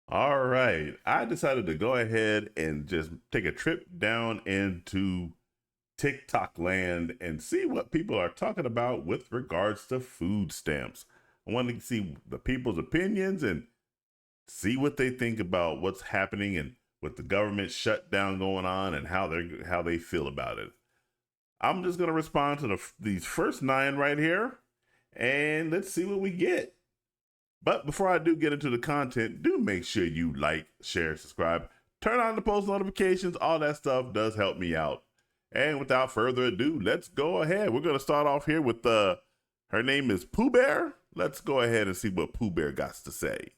All right. I decided to go ahead and just take a trip down into TikTok land and see what people are talking about with regards to food stamps. I wanted to see the people's opinions and see what they think about what's happening and with the government shutdown going on and how they feel about it. I'm just going to respond to these first nine right here and let's see what we get. But before I do get into the content, do make sure you like, share, subscribe, turn on the post notifications. All that stuff does help me out. And without further ado, let's go ahead. We're going to start off here with her name is Pooh Bear. Let's go ahead and see what Pooh Bear got to say.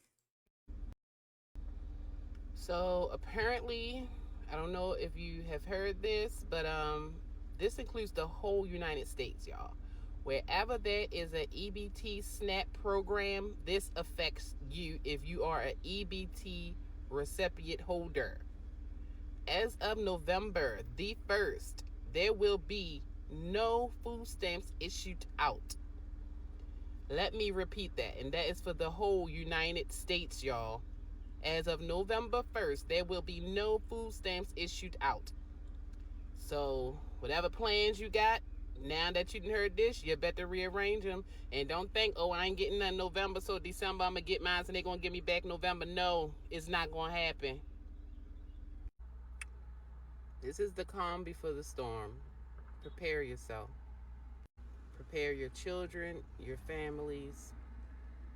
So apparently, I don't know if you have heard this, but this includes the whole United States, y'all. Wherever there is an EBT SNAP program, this affects you if you are an EBT recipient holder. As of November the 1st, there will be no food stamps issued out. Let me repeat that, and that is for the whole United States, y'all. As of November 1st, there will be no food stamps issued out. So, whatever plans you got, now that you heard this, you better rearrange them. And don't think, oh, I ain't getting none November, so December I'm going to get mine and they're going to give me back November. No, it's not going to happen. This is the calm before the storm. Prepare yourself. Prepare your children, your families,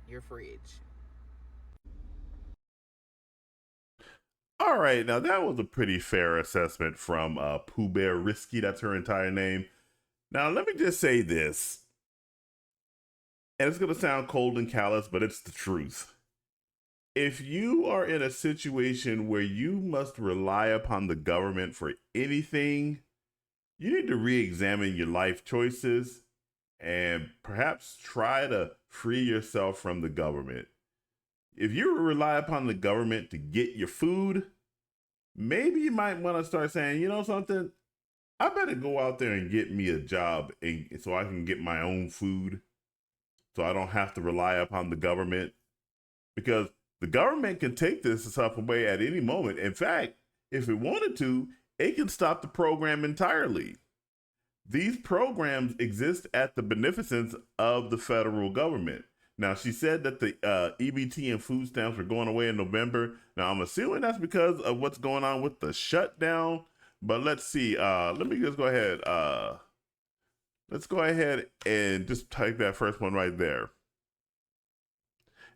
your fridge. All right, now that was a pretty fair assessment from Pooh Bear Risky. That's her entire name. Now, let me just say this, and it's going to sound cold and callous, but it's the truth. If you are in a situation where you must rely upon the government for anything, you need to re examine your life choices and perhaps try to free yourself from the government. If you rely upon the government to get your food, maybe you might want to start saying, you know something, I better go out there and get me a job so I can get my own food so I don't have to rely upon the government because the government can take this stuff away at any moment. In fact, if it wanted to, it can stop the program entirely. These programs exist at the beneficence of the federal government. Now, she said that the EBT and food stamps are going away in November. Now, I'm assuming that's because of what's going on with the shutdown. But let's see. Let me just go ahead. Let's go ahead and just type that first one right there.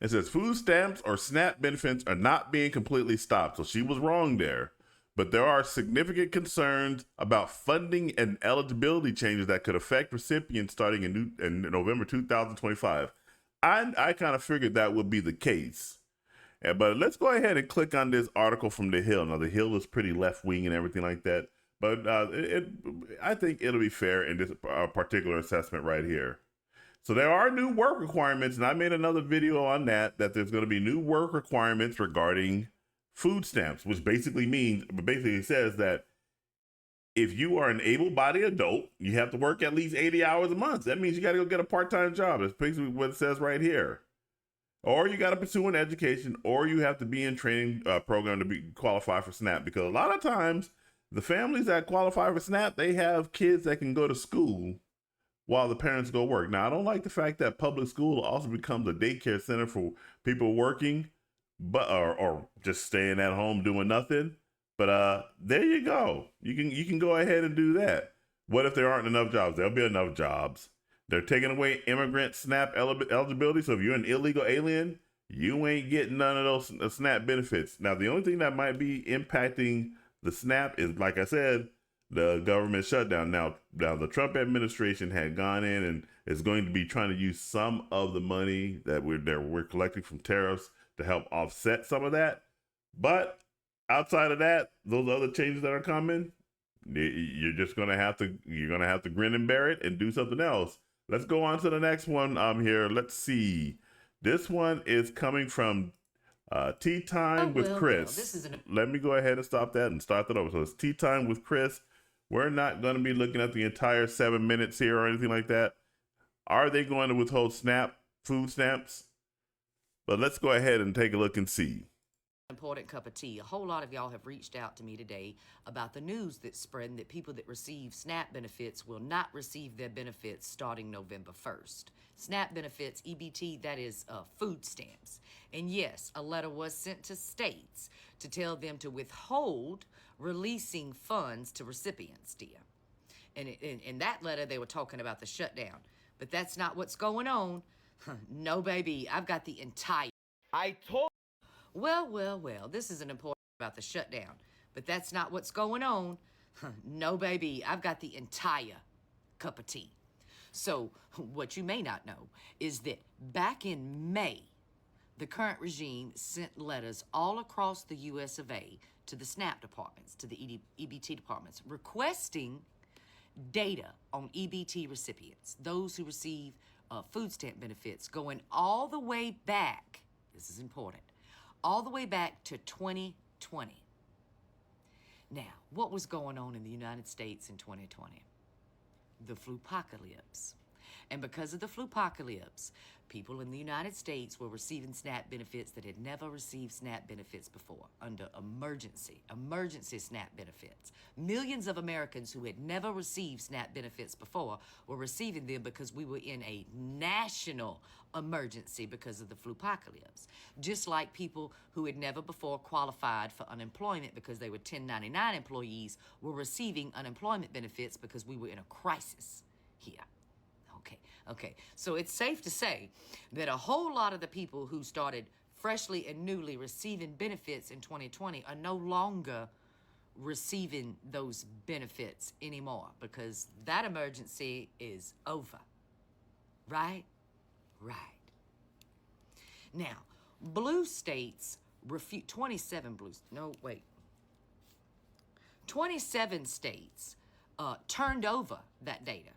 It says food stamps or SNAP benefits are not being completely stopped. So she was wrong there. But there are significant concerns about funding and eligibility changes that could affect recipients starting in November 2025. I kind of figured that would be the case. But let's go ahead and click on this article from The Hill. Now, The Hill is pretty left wing and everything like that. But I think it'll be fair in this particular assessment right here. So there are new work requirements, and I made another video on that there's going to be new work requirements regarding food stamps, which basically says that if you are an able-bodied adult, you have to work at least 80 hours a month. That means you got to go get a part-time job. That's basically what it says right here. Or you got to pursue an education, or you have to be in training program to be qualified for SNAP. Because a lot of times, the families that qualify for SNAP, they have kids that can go to school while the parents go work. Now, I don't like the fact that public school also becomes a daycare center for people working, but or just staying at home doing nothing. But there you go. You can go ahead and do that. What if there aren't enough jobs? There'll be enough jobs. They're taking away immigrant SNAP eligibility. So if you're an illegal alien, you ain't getting none of those SNAP benefits. Now, the only thing that might be impacting the SNAP is, like I said, the government shutdown. Now the Trump administration had gone in and is going to be trying to use some of the money that we're collecting from tariffs to help offset some of that. But outside of that, those other changes that are coming, you're gonna have to grin and bear it and do something else. Let's go on to the next one. Here, let's see. This one is coming from Tea Time with Chris. Let me go ahead and stop that and start that over. So it's Tea Time with Chris. We're not going to be looking at the entire 7 minutes here or anything like that. Are they going to withhold food stamps? But let's go ahead and take a look and see. Important cup of tea. A whole lot of y'all have reached out to me today about the news that's spreading that people that receive SNAP benefits will not receive their benefits starting November 1st. SNAP benefits, EBT, that is food stamps. And yes, a letter was sent to states to tell them to withhold releasing funds to recipients, dear. And in that letter, they were talking about the shutdown. But that's not what's going on. No, baby, I've got the entire... Well, this isn't important about the shutdown, but that's not what's going on. No, baby, I've got the entire cup of tea. So, what you may not know is that back in May, the current regime sent letters all across the US of A to the SNAP departments, to the EBT departments, requesting data on EBT recipients, those who receive food stamp benefits, going all the way back, this is important, all the way back to 2020. Now, what was going on in the United States in 2020? The flu-pocalypse. And because of the flu-pocalypse, people in the United States were receiving SNAP benefits that had never received SNAP benefits before, under emergency SNAP benefits. Millions of Americans who had never received SNAP benefits before were receiving them because we were in a national emergency because of the flu-pocalypse. Just like people who had never before qualified for unemployment because they were 1099 employees were receiving unemployment benefits because we were in a crisis here. Okay, so it's safe to say that a whole lot of the people who started freshly and newly receiving benefits in 2020 are no longer receiving those benefits anymore because that emergency is over. Right? Right. Now, blue states refute 27 states turned over that data.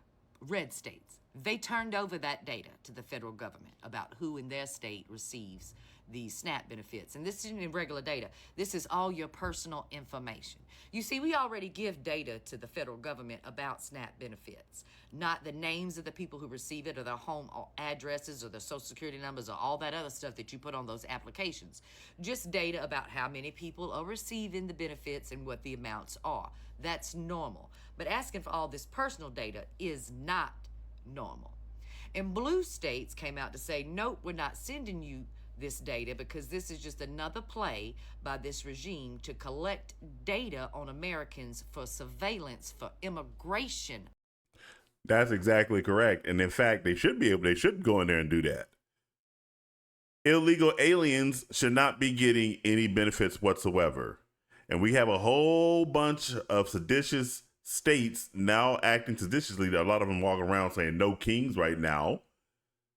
Red states. They turned over that data to the federal government about who in their state receives these SNAP benefits. And this isn't regular data. This is all your personal information. You see, we already give data to the federal government about SNAP benefits, not the names of the people who receive it or their home addresses or their social security numbers or all that other stuff that you put on those applications. Just data about how many people are receiving the benefits and what the amounts are. That's normal. But asking for all this personal data is not normal. And blue states came out to say, nope, we're not sending you this data because this is just another play by this regime to collect data on Americans for surveillance, for immigration. That's exactly correct. And in fact, they should go in there and do that. Illegal aliens should not be getting any benefits whatsoever. And we have a whole bunch of seditious states now acting seditiously. A lot of them walk around saying no kings right now,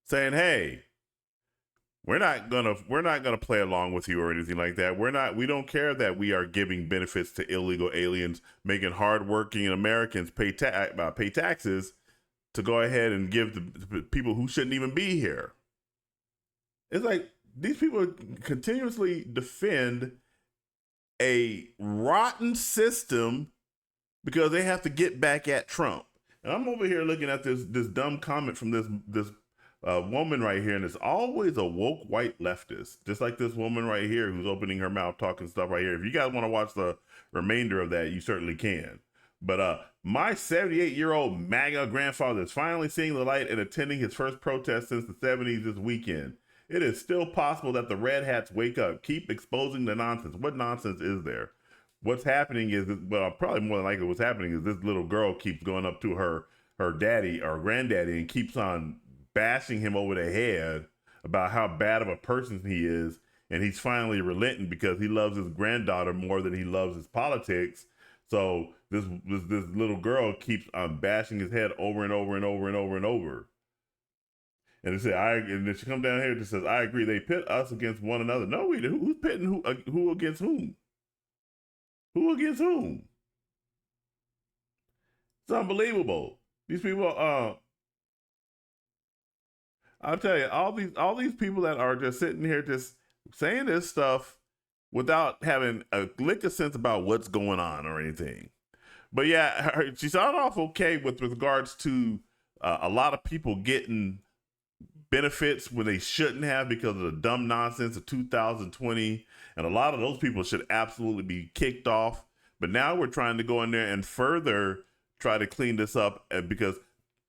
saying, hey, we're not gonna play along with you or anything like that. We don't care that we are giving benefits to illegal aliens, making hardworking Americans pay taxes to go ahead and give the people who shouldn't even be here. It's like these people continuously defend a rotten system because they have to get back at Trump. And I'm over here looking at this dumb comment from this woman right here, and it's always a woke white leftist, just like this woman right here who's opening her mouth talking stuff right here. If you guys want to watch the remainder of that, you certainly can. But my 78-year-old MAGA grandfather is finally seeing the light and attending his first protest since the 70s this weekend. It is still possible that the red hats wake up. Keep exposing the nonsense. What nonsense is there? What's happening is, well, probably more than likely what's happening is this little girl keeps going up to her daddy or granddaddy and keeps on bashing him over the head about how bad of a person he is. And he's finally relenting because he loves his granddaughter more than he loves his politics. So this little girl keeps on bashing his head over and over and over and over and over. And and then she comes down here and says, I agree, they pit us against one another. No, who's pitting who against whom? Who against whom? It's unbelievable. These people, I'll tell you, all these people that are just sitting here just saying this stuff without having a lick of sense about what's going on or anything. But yeah, she started off okay with regards to a lot of people getting benefits when they shouldn't have because of the dumb nonsense of 2020. And a lot of those people should absolutely be kicked off. But now we're trying to go in there and further try to clean this up because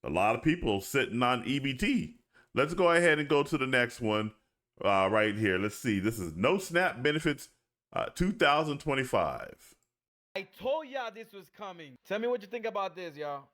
a lot of people sitting on EBT. Let's go ahead and go to the next one right here. Let's see. This is No SNAP Benefits 2025. I told y'all this was coming. Tell me what you think about this, y'all.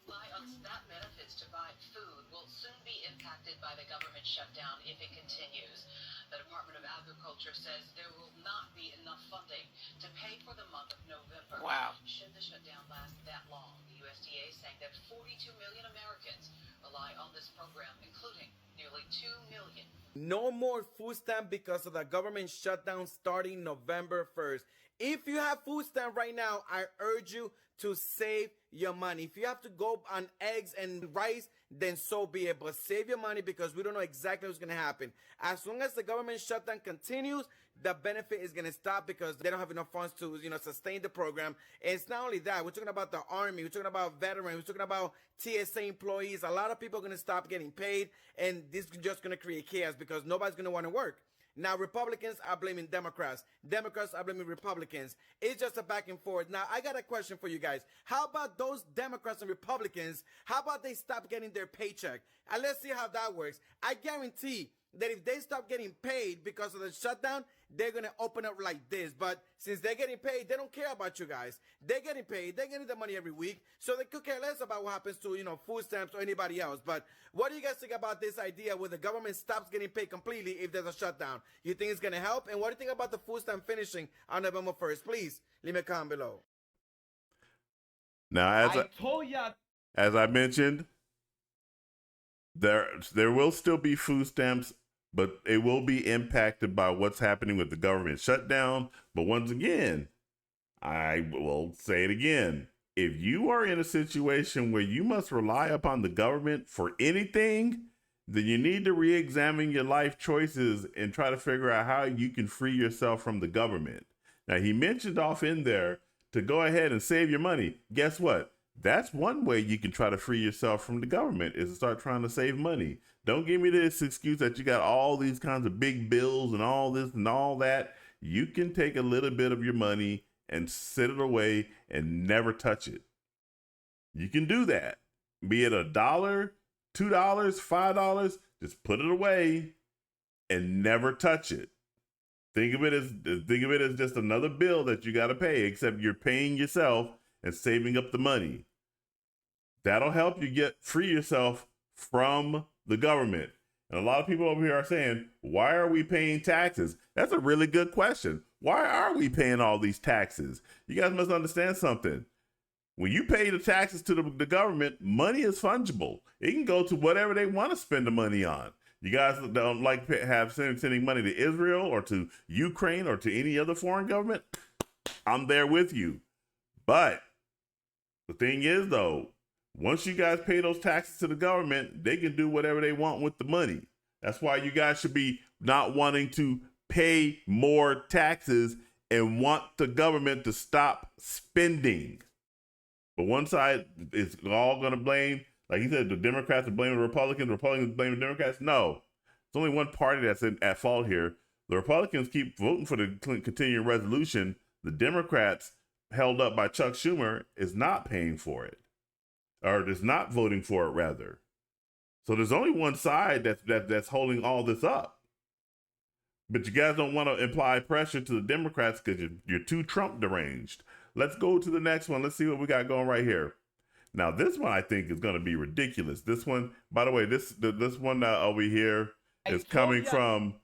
Rely on SNAP benefits to buy food will soon be impacted by the government shutdown if it continues. The Department of Agriculture says there will not be enough funding to pay for the month of November. Wow. Should the shutdown last that long, the USDA is saying that 42 million Americans rely on this program, including nearly 2 million. No more food stamp because of the government shutdown starting November 1st. If you have food stamp right now, I urge you to save your money. If you have to go on eggs and rice, then so be it. But save your money because we don't know exactly what's going to happen. As long as the government shutdown continues, the benefit is going to stop because they don't have enough funds to, sustain the program. And it's not only that. We're talking about the Army. We're talking about veterans. We're talking about TSA employees. A lot of people are going to stop getting paid. And this is just going to create chaos because nobody's going to want to work. Now, Republicans are blaming Democrats. Democrats are blaming Republicans. It's just a back and forth. Now, I got a question for you guys. How about those Democrats and Republicans? How about they stop getting their paycheck? And let's see how that works. I guarantee that if they stop getting paid because of the shutdown, they're going to open up like this. But since they're getting paid, they don't care about you guys. They're getting paid. They're getting the money every week. So they could care less about what happens to, food stamps or anybody else. But what do you guys think about this idea where the government stops getting paid completely if there's a shutdown? You think it's going to help? And what do you think about the food stamp finishing on November 1st? Please leave me a comment below. Now, I told y'all. as I mentioned, there will still be food stamps, but it will be impacted by what's happening with the government shutdown. But once again, I will say it again. If you are in a situation where you must rely upon the government for anything, then you need to re-examine your life choices and try to figure out how you can free yourself from the government. Now, he mentioned off in there to go ahead and save your money. Guess what? That's one way you can try to free yourself from the government is to start trying to save money. Don't give me this excuse that you got all these kinds of big bills and all this and all that. You can take a little bit of your money and sit it away and never touch it. You can do that. Be it $1, $2, $5, just put it away and never touch it. Think of it as just another bill that you got to pay, except you're paying yourself and saving up the money. That'll help you free yourself from the government. And a lot of people over here are saying, why are we paying taxes? That's a really good question. Why are we paying all these taxes? You guys must understand something. When you pay the taxes to the government, money is fungible. It can go to whatever they want to spend the money on. You guys don't like sending money to Israel or to Ukraine or to any other foreign government? I'm there with you. But the thing is, though, once you guys pay those taxes to the government, they can do whatever they want with the money. That's why you guys should be not wanting to pay more taxes and want the government to stop spending. But one side is all going to blame, like he said, the Democrats are blaming the Republicans blaming the Democrats. No, it's only one party that's at fault here. The Republicans keep voting for the continuing resolution. The Democrats, held up by Chuck Schumer, is not paying for it, or is not voting for it, rather. So there's only one side that's holding all this up. But you guys don't want to apply pressure to the Democrats because you're too Trump deranged. Let's go to the next one. Let's see what we got going right here. Now, this one I think is going to be ridiculous. This one, by the way, this one over here is coming from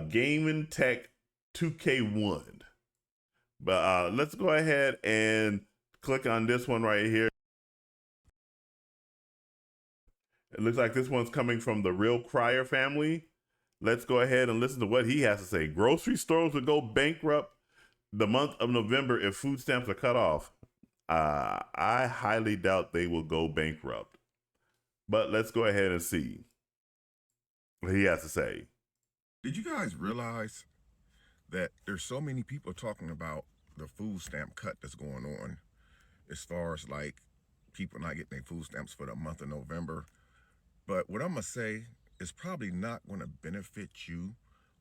Gaming Tech 2K1. But let's go ahead and click on this one right here. It looks like this one's coming from the Real Crier family. Let's go ahead and listen to what he has to say. Grocery stores would go bankrupt the month of November if food stamps are cut off. I highly doubt they will go bankrupt. But let's go ahead and see what he has to say. Did you guys realize that there's so many people talking about the food stamp cut that's going on as far as like people not getting their food stamps for the month of November? But what I'm going to say it's probably not going to benefit you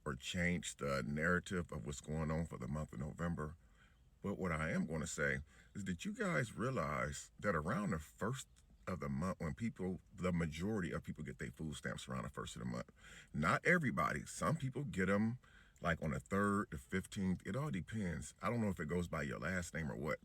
or change the narrative of what's going on for the month of November. But what I am going to say is that you guys realize that around the first of the month, when people, the majority of people get their food stamps around the first of the month. Not everybody. Some people get them like on the 3rd, the 15th. It all depends. I don't know if it goes by your last name or what.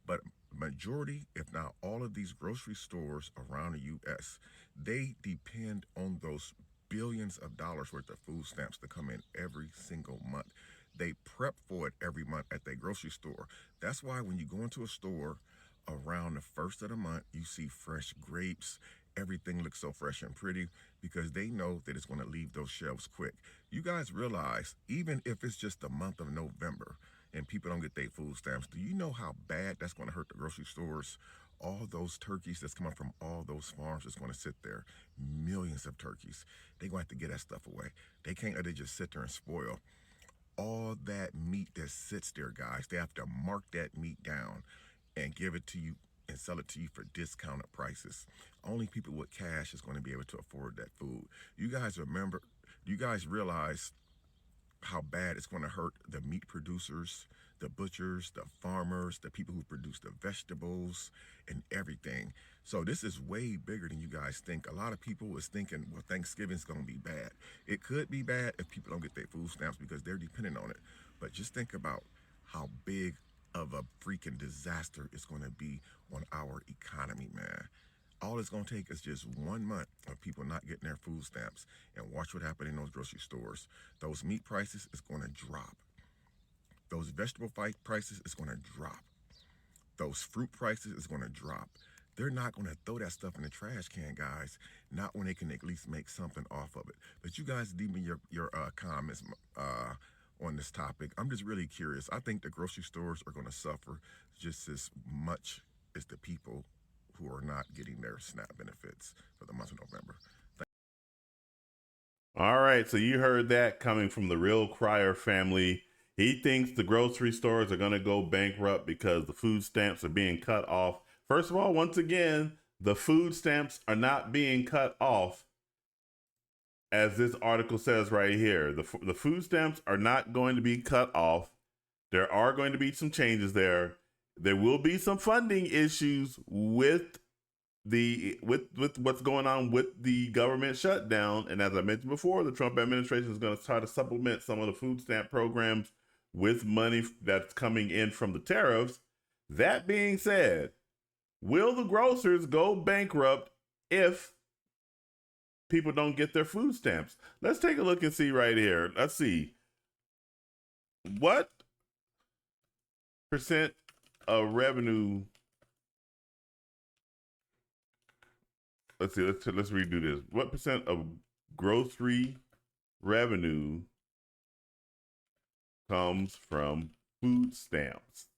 But majority, if not all of these grocery stores around the U.S., they depend on those billions of dollars worth of food stamps to come in every single month. They prep for it every month at their grocery store. That's why when you go into a store around the first of the month, you see fresh grapes. Everything looks so fresh and pretty because they know that it's going to leave those shelves quick. You guys realize, even if it's just the month of November and people don't get their food stamps, do you know how bad that's going to hurt the grocery stores? All those turkeys that's coming from all those farms that's going to sit there, millions of turkeys. They're going to have to get that stuff away. They can't let it just sit there and spoil. All that meat that sits there, guys, they have to mark that meat down and give it to you and sell it to you for discounted prices. Only people with cash is going to be able to afford that food. You guys realize how bad it's going to hurt the meat producers, the butchers, the farmers, the people who produce the vegetables and everything. So this is way bigger than you guys think. A lot of people is thinking, well, Thanksgiving's going to be bad. It could be bad if people don't get their food stamps because they're dependent on it. But just think about how big of a freaking disaster it's going to be on our economy, man. All it's going to take is just 1 month of people not getting their food stamps, and watch what happens in those grocery stores. Those meat prices is going to drop. Those vegetable prices is going to drop. Those fruit prices is going to drop. They're not going to throw that stuff in the trash can, guys. Not when they can at least make something off of it. But you guys leave me your comments on this topic. I'm just really curious. I think the grocery stores are going to suffer just as much as the people who are not getting their SNAP benefits for the month of November. All right, so you heard that coming from the Real Crier family. He thinks the grocery stores are going to go bankrupt because the food stamps are being cut off. First of all, once again, the food stamps are not being cut off. As this article says right here, the food stamps are not going to be cut off. There are going to be some changes there. There will be some funding issues with what's going on with the government shutdown. And as I mentioned before, the Trump administration is going to try to supplement some of the food stamp programs with money that's coming in from the tariffs. That being said, will the grocers go bankrupt if people don't get their food stamps? Let's take a look and see right here. Let's see. What percent of revenue? Let's see. Let's redo this. What percent of grocery revenue comes from food stamps?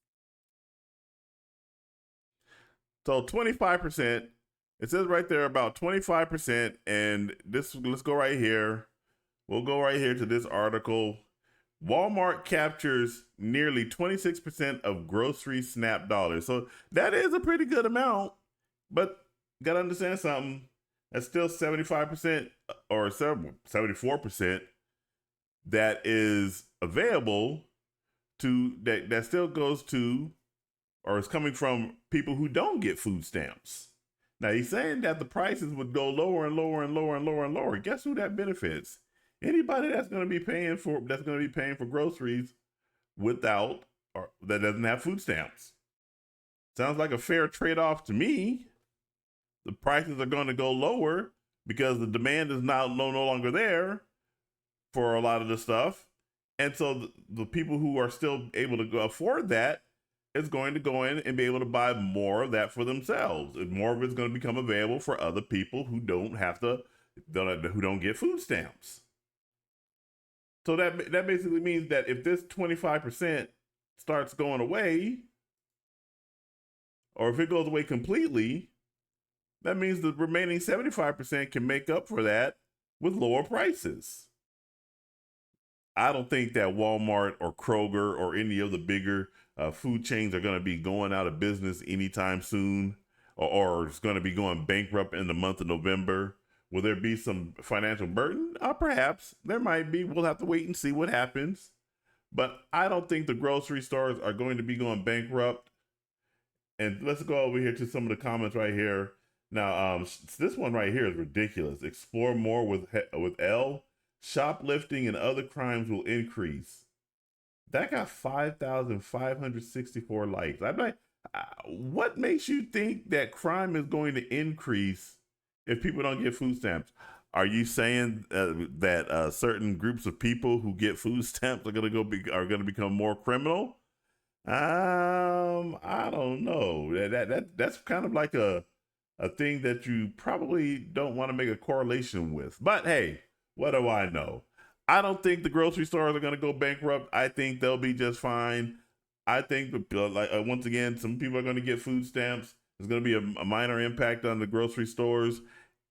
So 25%. It says right there about 25%. And this, let's go right here. We'll go right here to this article. Walmart captures nearly 26% of grocery SNAP dollars. So that is a pretty good amount, but you gotta understand something. That's still 75% or 74% that is available to that still goes to or is coming from people who don't get food stamps. Now he's saying that the prices would go lower and lower and lower and lower and lower. Guess who that benefits? Anybody that's going to be paying for groceries without or that doesn't have food stamps. Sounds like a fair trade-off to me. The prices are going to go lower because the demand is no longer there for a lot of the stuff. And so the people who are still able to afford that is going to go in and be able to buy more of that for themselves. And more of it's going to become available for other people who don't get food stamps. So that basically means that if this 25% starts going away, or if it goes away completely, that means the remaining 75% can make up for that with lower prices. I don't think that Walmart or Kroger or any of the bigger food chains are going to be going out of business anytime soon, or it's going to be going bankrupt in the month of November Will there be some financial burden? Perhaps. There might be. We'll have to wait and see what happens. But I don't think the grocery stores are going to be going bankrupt. And let's go over here to some of the comments right here. Now, this one right here is ridiculous. Explore more with L. Shoplifting and other crimes will increase. That got 5,564 likes. I'm like, what makes you think that crime is going to increase if people don't get food stamps? Are you saying that certain groups of people who get food stamps are going to become more criminal? I don't know. That's kind of like a thing that you probably don't want to make a correlation with. But hey, what do I know? I don't think the grocery stores are going to go bankrupt. I think they'll be just fine. I think, once again, some people are going to get food stamps. There's going to be a minor impact on the grocery stores.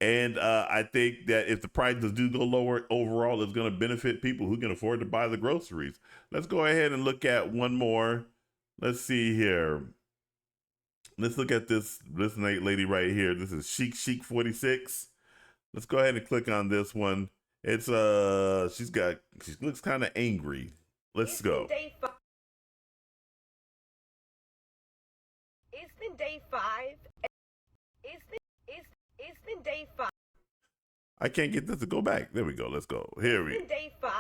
And I think that if the prices do go lower overall, it's going to benefit people who can afford to buy the groceries. Let's go ahead and look at one more. Let's see here. Let's look at this lady right here. This is Chic 46. Let's go ahead and click on this one. It's she looks kind of angry. Let's go. It's been day 5. It's been day 5. I can't get this to go back. There we go. Let's go. Here we go. It's been day 5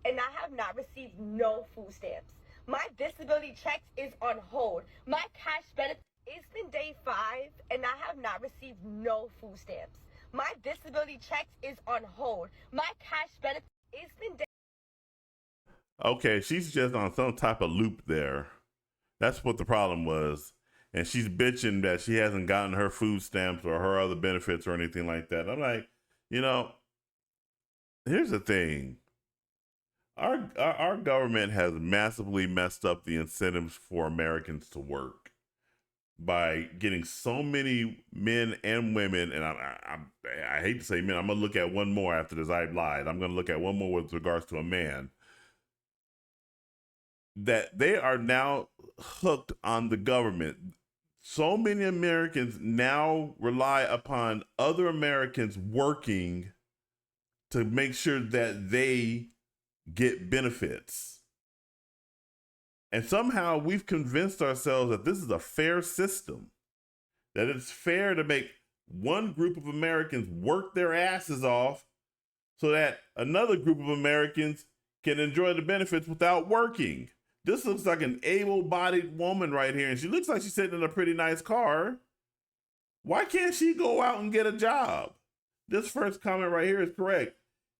and I have not received no food stamps. My disability checks is on hold. My cash benefit. It's been day 5 and I have not received no food stamps. My disability checks is on hold. My cash benefit. It's been day. Okay, she's just on some type of loop there. That's what the problem was. And she's bitching that she hasn't gotten her food stamps or her other benefits or anything like that. I'm like, here's the thing. Our government has massively messed up the incentives for Americans to work by getting so many men and women, and I hate to say men, I'm going to look at one more after this. I lied. I'm going to look at one more with regards to a man. That they are now hooked on the government. So many Americans now rely upon other Americans working to make sure that they get benefits. And somehow we've convinced ourselves that this is a fair system, that it's fair to make one group of Americans work their asses off so that another group of Americans can enjoy the benefits without working. This looks like an able-bodied woman right here, and she looks like she's sitting in a pretty nice car. Why can't she go out and get a job? This first comment right here is correct.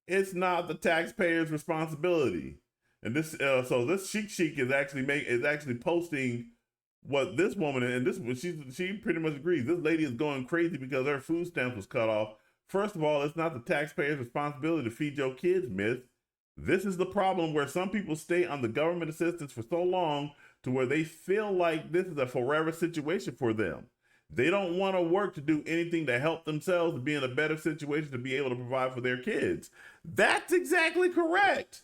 It's not the taxpayer's responsibility. And this, so this Chic is actually posting what this woman, and this she pretty much agrees. This lady is going crazy because her food stamps was cut off. First of all, it's not the taxpayer's responsibility to feed your kids, miss. This is the problem where some people stay on the government assistance for so long to where they feel like this is a forever situation for them. They don't want to work to do anything to help themselves to be in a better situation to be able to provide for their kids. That's exactly correct.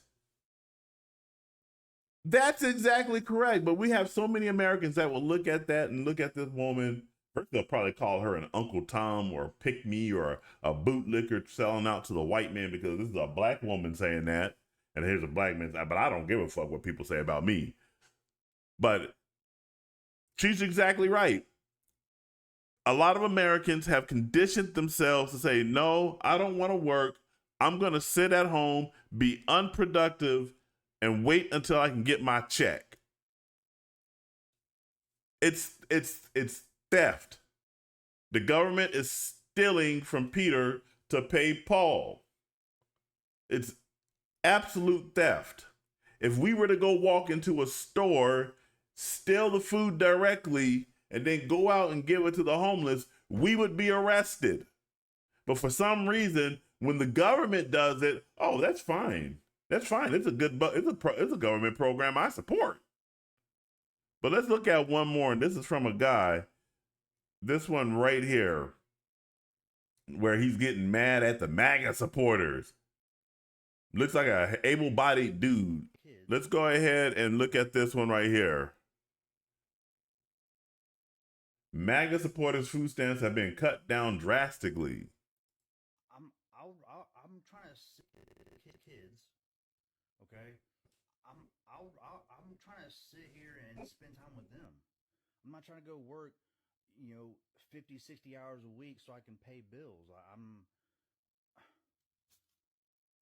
That's exactly correct. But we have so many Americans that will look at that and look at this woman. First, they'll probably call her an Uncle Tom or pick me or a bootlicker selling out to the white man because this is a black woman saying that. And here's a black man, but I don't give a fuck what people say about me. But she's exactly right. A lot of Americans have conditioned themselves to say, no, I don't want to work. I'm going to sit at home, be unproductive, and wait until I can get my check. It's theft. The government is stealing from Peter to pay Paul. It's absolute theft. If we were to go walk into a store, steal the food directly, and then go out and give it to the homeless, we would be arrested. But for some reason, when the government does it, oh, that's fine. That's fine. It's a government program I support. But let's look at one more, and this is from a guy. This one right here, where he's getting mad at the MAGA supporters. Looks like a able-bodied dude. Let's go ahead and look at this one right here. MAGA supporters' food stamps have been cut down drastically. trying to sit here and spend time with them. I'm not trying to go work, 50, 60 hours a week so I can pay bills.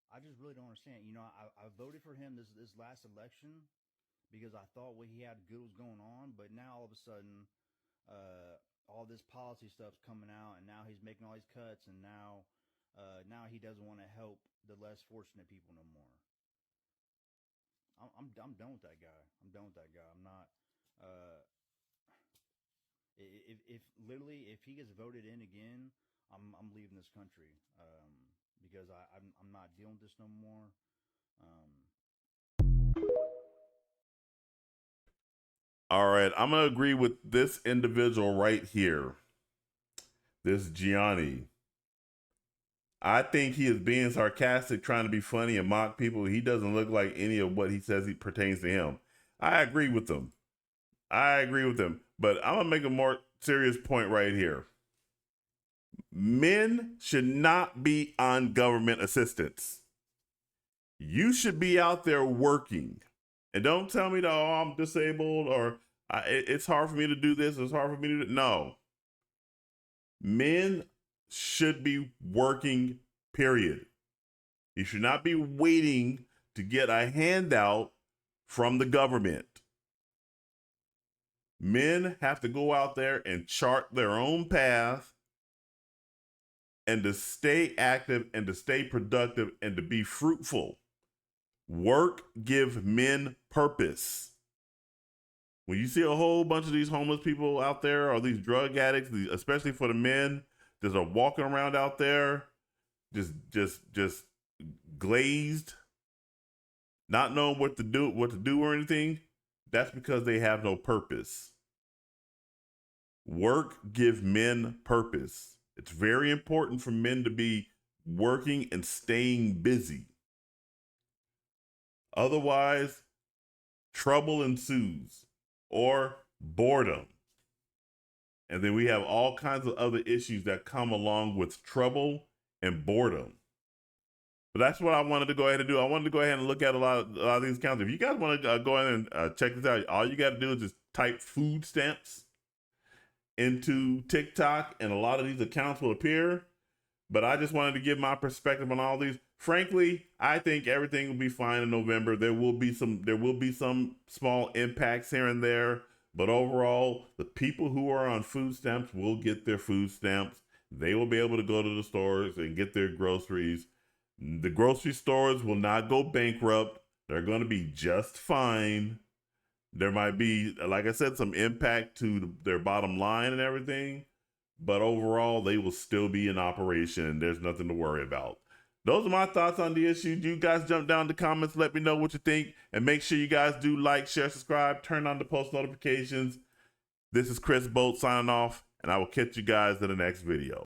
I just really don't understand. I voted for him this last election because I thought what he had good was going on, but now all of a sudden, all this policy stuff's coming out, and now he's making all these cuts, and now he doesn't want to help the less fortunate people no more. I'm done with that guy. I'm not. If he gets voted in again, I'm leaving this country. Because I'm not dealing with this no more. All right, I'm gonna agree with this individual right here, this Gianni. I think he is being sarcastic, trying to be funny and mock people. He doesn't look like any of what he says he pertains to him. I agree with him. But I'm gonna make a more serious point right here. Men should not be on government assistance. You should be out there working. And don't tell me that, I'm disabled or it's hard for me to do this. It's hard for me to do. No. Men should be working, period. You should not be waiting to get a handout from the government. Men have to go out there and chart their own path and to stay active and to stay productive and to be fruitful. Work give men purpose. When you see a whole bunch of these homeless people out there or these drug addicts, especially for the men that are walking around out there, just glazed, not knowing what to do or anything, that's because they have no purpose. Work give men purpose. It's very important for men to be working and staying busy. Otherwise, trouble ensues or boredom. And then we have all kinds of other issues that come along with trouble and boredom. But that's what I wanted to go ahead and do. I wanted to go ahead and look at a lot of these accounts. If you guys want to go ahead and check this out, all you got to do is just type food stamps into TikTok and a lot of these accounts will appear. But I just wanted to give my perspective on all these. Frankly, I think everything will be fine in November. There will be some small impacts here and there, but overall, the people who are on food stamps will get their food stamps. They will be able to go to the stores and get their groceries. The grocery stores will not go bankrupt. They're going to be just fine. There might be, like I said, some impact to their bottom line and everything, but overall, they will still be in operation. There's nothing to worry about. Those are my thoughts on the issue. You guys jump down in the comments. Let me know what you think. And make sure you guys do like, share, subscribe, turn on the post notifications. This is Chris Bolt signing off, and I will catch you guys in the next video.